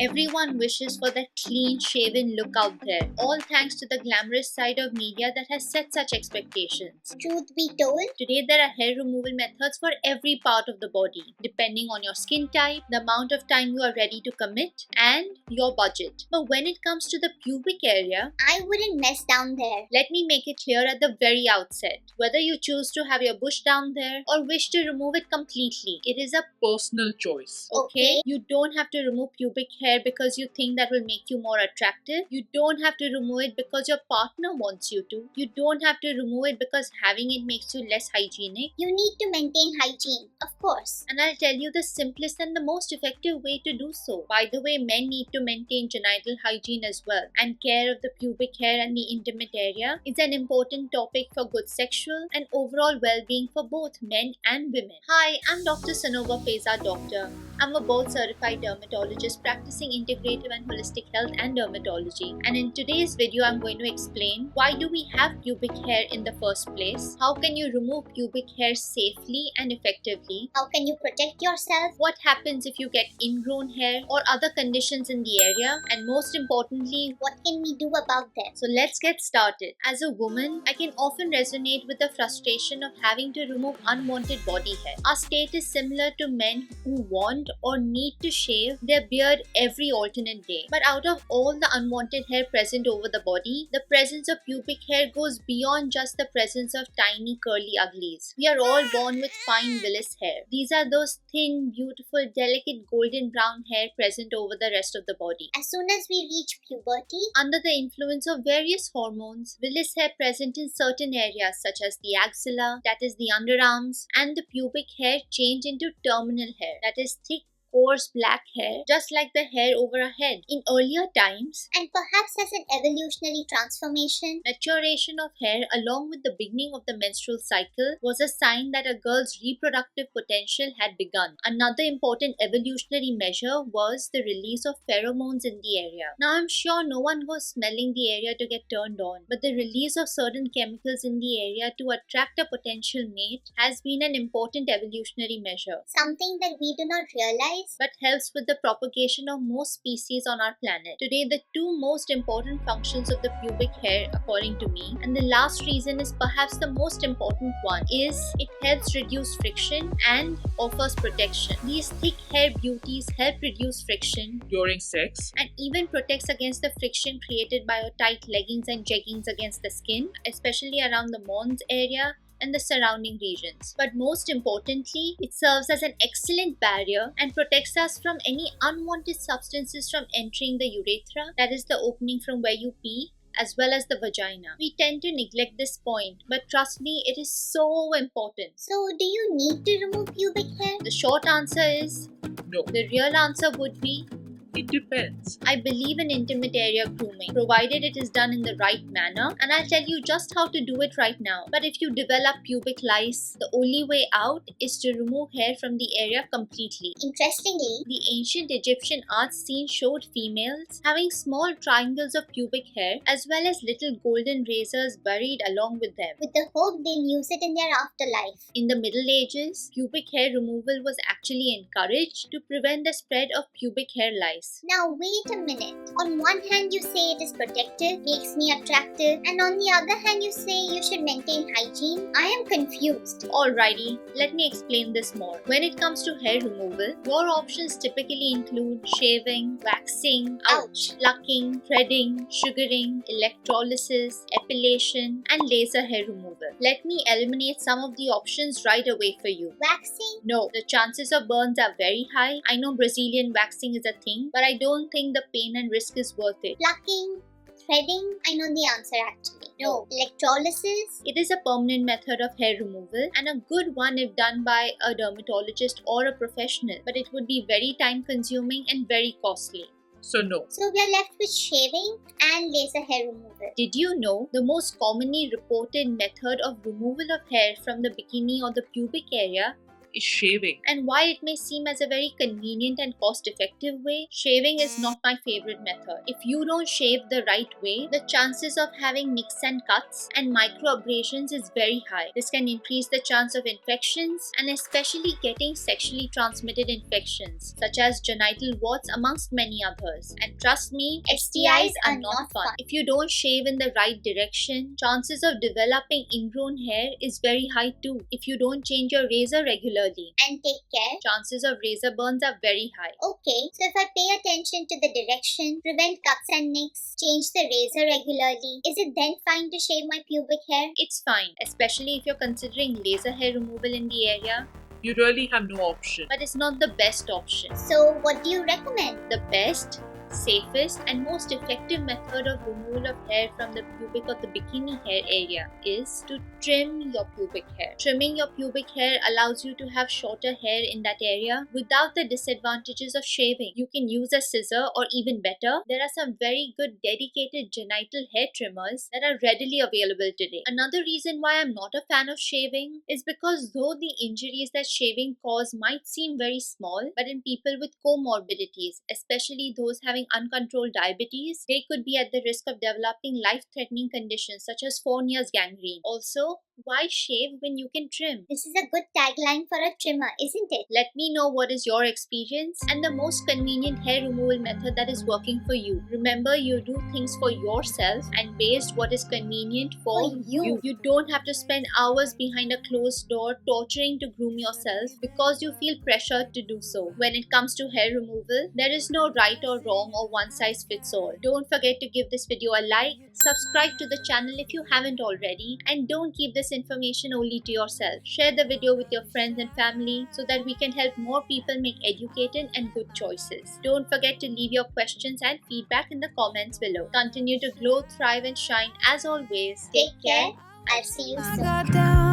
Everyone wishes for that clean shaven look out there, all thanks to the glamorous side of media that has set such expectations. Truth be told, Today, there are hair removal methods for every part of the body, depending on your skin type, the amount of time you are ready to commit, and your budget. But when it comes to the pubic area, I wouldn't mess down there. let me make it clear at the very outset. Whether you choose to have your bush down there or wish to remove it completely, it is a personal choice. okay? You don't have to remove pubic hair because you think that will make you more attractive. You don't have to remove it because your partner wants you to. You don't have to remove it because having it makes you less hygienic. You need to maintain hygiene, of course. And I'll tell you the simplest and the most effective way to do so. By the way, men need to maintain genital hygiene as well. And care of the pubic hair and the intimate area is an important topic for good sexual and overall well-being for both men and women. Hi, I'm Dr. Sanova Feza Doctor. I'm a board certified dermatologist practicing integrative and holistic health and dermatology. And in today's video, I'm going to explain why do we have pubic hair in the first place? How can you remove pubic hair safely and effectively? How can you protect yourself? What happens if you get ingrown hair or other conditions in the area? And most importantly, What can we do about them? so let's get started. As a woman, I can often resonate with the frustration of having to remove unwanted body hair. Our state is similar to men who want or need to shave their beard every alternate day. But out of all the unwanted hair present over the body, the presence of pubic hair goes beyond just the presence of tiny curly uglies. We are all born with fine villus hair. These are those thin, beautiful, delicate golden brown hair present over the rest of the body. As soon as we reach puberty, Under the influence of various hormones, villus hair present in certain areas such as the axilla, that is the underarms, and the pubic hair change into terminal hair, that is thick, coarse black hair, just like the hair over our head. In earlier times, and perhaps as an evolutionary transformation, maturation of hair along with the beginning of the menstrual cycle was a sign that a girl's reproductive potential had begun. Another important evolutionary measure was the release of pheromones in the area. Now I'm sure no one goes smelling the area to get turned on, but the release of certain chemicals in the area to attract a potential mate has been an important evolutionary measure, something that we do not realize. but helps with the propagation of most species on our planet. Today, the two most important functions of the pubic hair, according to me, and the last reason is perhaps the most important one, is it helps reduce friction and offers protection. These thick hair beauties help reduce friction During sex, and even protects against the friction created by your tight leggings and jeggings against the skin, especially around the mons area and the surrounding regions. But most importantly, it serves as an excellent barrier and protects us from any unwanted substances from entering the urethra, that is the opening from where you pee, as well as the vagina. We tend to neglect this point, but trust me, it is so important. So, do you need to remove pubic hair? The short answer is no. the real answer would be It depends. I believe in intimate area grooming, provided it is done in the right manner, and I'll tell you just how to do it right now. But if you develop pubic lice, the only way out is to remove hair from the area completely. Interestingly, The ancient Egyptian art scene showed females having small triangles of pubic hair as well as little golden razors buried along with them. with the hope they'll use it in their afterlife. In the Middle Ages, pubic hair removal was actually encouraged to prevent the spread of pubic hair lice. Now, wait a minute. On one hand, you say it is protective, makes me attractive, and on the other hand, you say you should maintain hygiene. I am confused. Alrighty, let me explain this more. When it comes to hair removal, your options typically include shaving, waxing, Ouch. plucking, threading, sugaring, electrolysis, epilation, and laser hair removal. Let me eliminate some of the options right away for you. Waxing? No, the chances of burns are very high. I know Brazilian waxing is a thing, but I don't think the pain and risk is worth it. Plucking? Threading? I know the answer actually. No. Electrolysis? It is a permanent method of hair removal and a good one if done by a dermatologist or a professional, but it would be very time consuming and very costly. So no. So, we are left with shaving and laser hair removal. Did you know the most commonly reported method of removal of hair from the bikini or the pubic area is shaving. And while it may seem as a very convenient and cost-effective way, shaving is not my favorite method. If you don't shave the right way, the chances of having nicks and cuts and microabrasions is very high. This can increase the chance of infections and especially getting sexually transmitted infections such as genital warts amongst many others. And trust me, STIs are not fun. If you don't shave in the right direction, chances of developing ingrown hair is very high too. If you don't change your razor regularly, And take care. chances of razor burns are very high. Okay, so if I pay attention to the direction, prevent cuts and nicks, change the razor regularly, is it then fine to shave my pubic hair? It's fine, especially if you're considering laser hair removal in the area, You really have no option. but it's not the best option. So, what do you recommend? The best, safest, and most effective method of removal of hair from the pubic or the bikini hair area is to trim your pubic hair. Trimming your pubic hair allows you to have shorter hair in that area without the disadvantages of shaving. You can use a scissor, or even better, there are some very good dedicated genital hair trimmers that are readily available today. Another reason why I'm not a fan of shaving is because though the injuries that shaving cause might seem very small, but in people with comorbidities, especially those having uncontrolled diabetes, they could be at the risk of developing life-threatening conditions such as Fournier's gangrene. Also, why shave when you can trim? This is a good tagline for a trimmer, isn't it? Let me know what is your experience and the most convenient hair removal method that is working for you. Remember, you do things for yourself and based what is convenient for For you. You don't have to spend hours behind a closed door torturing to groom yourself because you feel pressured to do so. When it comes to hair removal, there is no right or wrong or one size fits all. Don't forget to give this video a like, subscribe to the channel if you haven't already, and don't keep this information only to yourself. Share the video with your friends and family so that we can help more people make educated and good choices. Don't forget to leave your questions and feedback in the comments below. Continue to glow, thrive, and shine as always. Take care. I'll see you soon. got down.